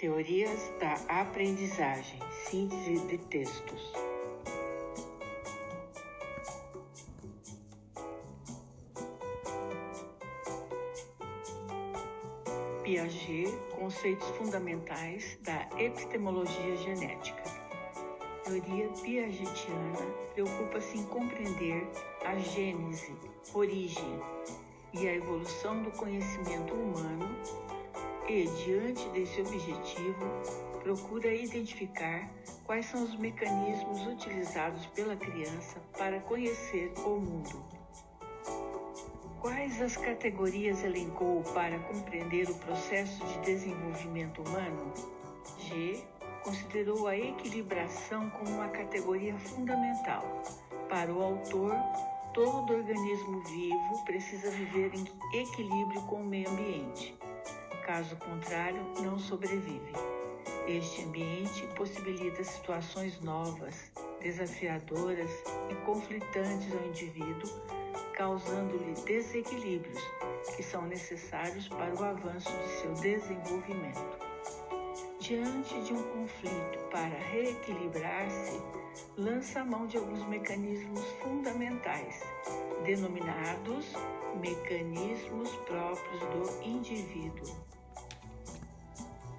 Teorias da aprendizagem, síntese de textos. Piaget, conceitos fundamentais da epistemologia genética. A teoria piagetiana preocupa-se em compreender a gênese, origem e a evolução do conhecimento humano e, diante desse objetivo, procura identificar quais são os mecanismos utilizados pela criança para conhecer o mundo. Quais as categorias elencou para compreender o processo de desenvolvimento humano? G. Considerou a equilibração como uma categoria fundamental. Para o autor, todo organismo vivo precisa viver em equilíbrio com o meio ambiente. Caso contrário, não sobrevive. Este ambiente possibilita situações novas, desafiadoras e conflitantes ao indivíduo, causando-lhe desequilíbrios que são necessários para o avanço de seu desenvolvimento. Diante de um conflito para reequilibrar-se, lança a mão de alguns mecanismos fundamentais, denominados mecanismos próprios do indivíduo.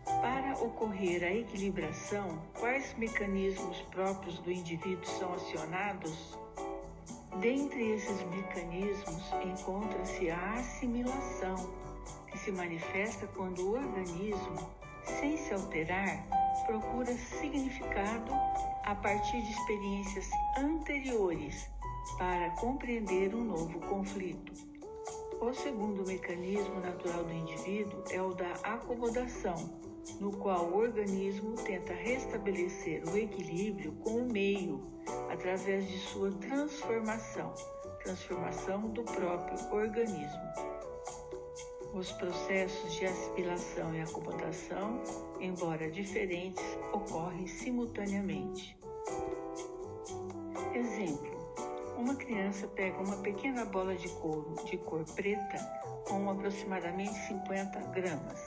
Para ocorrer a equilibração, quais mecanismos próprios do indivíduo são acionados? Dentre esses mecanismos, encontra-se a assimilação, que se manifesta quando o organismo, sem se alterar, procura significado a partir de experiências anteriores para compreender um novo conflito. O segundo mecanismo natural do indivíduo é o da acomodação, no qual o organismo tenta restabelecer o equilíbrio com o meio, através de sua transformação do próprio organismo. Os processos de assimilação e acomodação, embora diferentes, ocorrem simultaneamente. Exemplo: uma criança pega uma pequena bola de couro de cor preta com aproximadamente 50 gramas.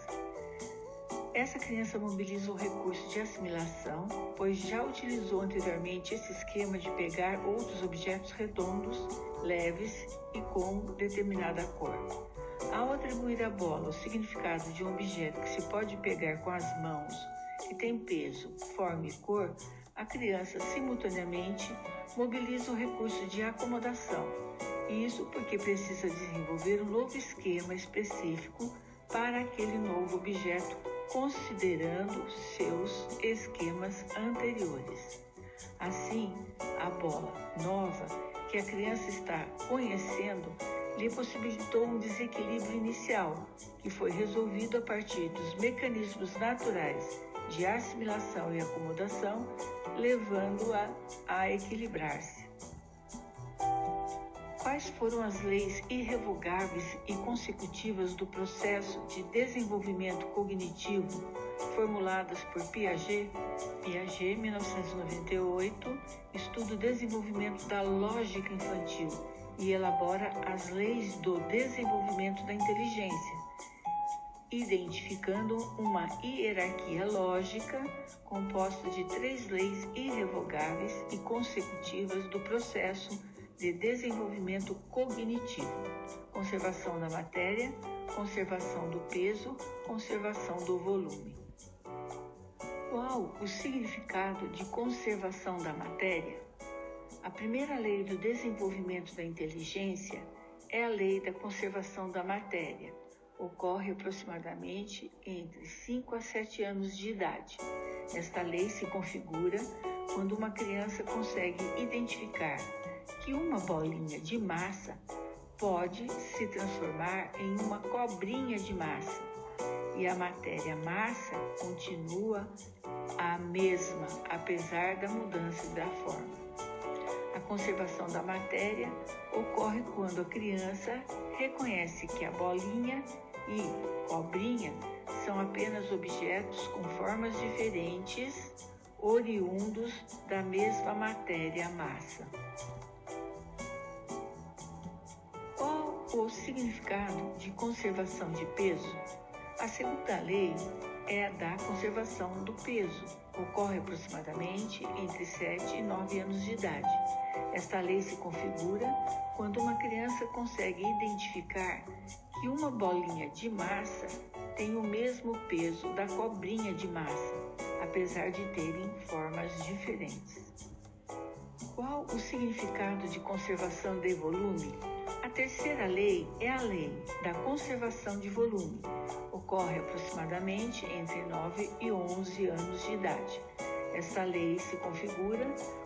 Essa criança mobiliza o recurso de assimilação, pois já utilizou anteriormente esse esquema de pegar outros objetos redondos, leves e com determinada cor. Ao atribuir à bola o significado de um objeto que se pode pegar com as mãos, que tem peso, forma e cor, a criança simultaneamente mobiliza o recurso de acomodação. Isso porque precisa desenvolver um novo esquema específico para aquele novo objeto, considerando seus esquemas anteriores. Assim, a bola nova que a criança está conhecendo lhe possibilitou um desequilíbrio inicial, que foi resolvido a partir dos mecanismos naturais de assimilação e acomodação, levando-a a equilibrar-se. Quais foram as leis irrevogáveis e consecutivas do processo de desenvolvimento cognitivo formuladas por Piaget? Piaget, 1998, estuda o desenvolvimento da lógica infantil e elabora as leis do desenvolvimento da inteligência, identificando uma hierarquia lógica composta de 3 leis irrevogáveis e consecutivas do processo de desenvolvimento cognitivo: conservação da matéria, conservação do peso, conservação do volume. Qual o significado de conservação da matéria? A primeira lei do desenvolvimento da inteligência é a lei da conservação da matéria. Ocorre aproximadamente entre 5 a 7 anos de idade. Esta lei se configura quando uma criança consegue identificar que uma bolinha de massa pode se transformar em uma cobrinha de massa e a matéria massa continua a mesma, apesar da mudança da forma. A conservação da matéria ocorre quando a criança reconhece que a bolinha e cobrinha são apenas objetos com formas diferentes, oriundos da mesma matéria massa. Qual o significado de conservação de peso? A segunda lei é a da conservação do peso. Ocorre aproximadamente entre 7 e 9 anos de idade. Esta lei se configura quando uma criança consegue identificar que uma bolinha de massa tem o mesmo peso da cobrinha de massa, apesar de terem formas diferentes. Qual o significado de conservação de volume? A terceira lei é a lei da conservação de volume. Ocorre aproximadamente entre 9 e 11 anos de idade. Esta lei se configura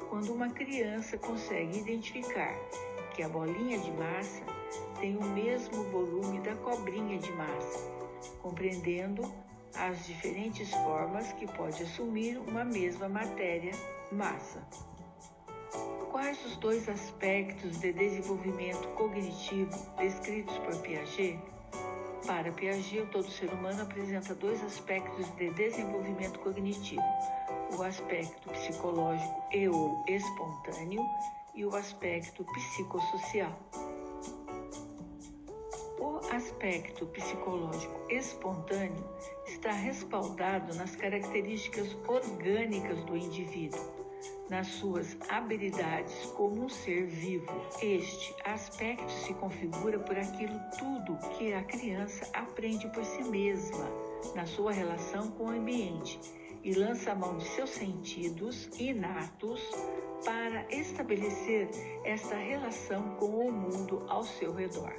quando uma criança consegue identificar que a bolinha de massa tem o mesmo volume da cobrinha de massa, compreendendo as diferentes formas que pode assumir uma mesma matéria, massa. Quais os dois aspectos de desenvolvimento cognitivo descritos por Piaget? Para Piaget, todo ser humano apresenta dois aspectos de desenvolvimento cognitivo: o aspecto psicológico e/ou espontâneo e o aspecto psicossocial. O aspecto psicológico espontâneo está respaldado nas características orgânicas do indivíduo, nas suas habilidades como um ser vivo. Este aspecto se configura por aquilo tudo que a criança aprende por si mesma, na sua relação com o ambiente, e lança a mão de seus sentidos inatos para estabelecer esta relação com o mundo ao seu redor.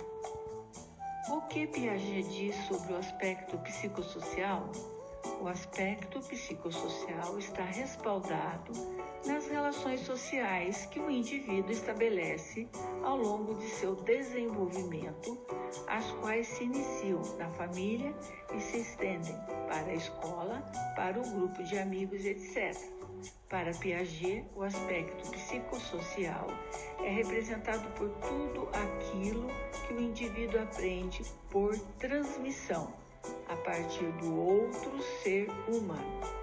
O que Piaget diz sobre o aspecto psicossocial? O aspecto psicossocial está respaldado nas relações sociais que o indivíduo estabelece ao longo de seu desenvolvimento, as quais se iniciam na família e se estendem para a escola, para o grupo de amigos, etc. Para Piaget, o aspecto psicossocial é representado por tudo aquilo que o indivíduo aprende por transmissão, a partir do outro ser humano.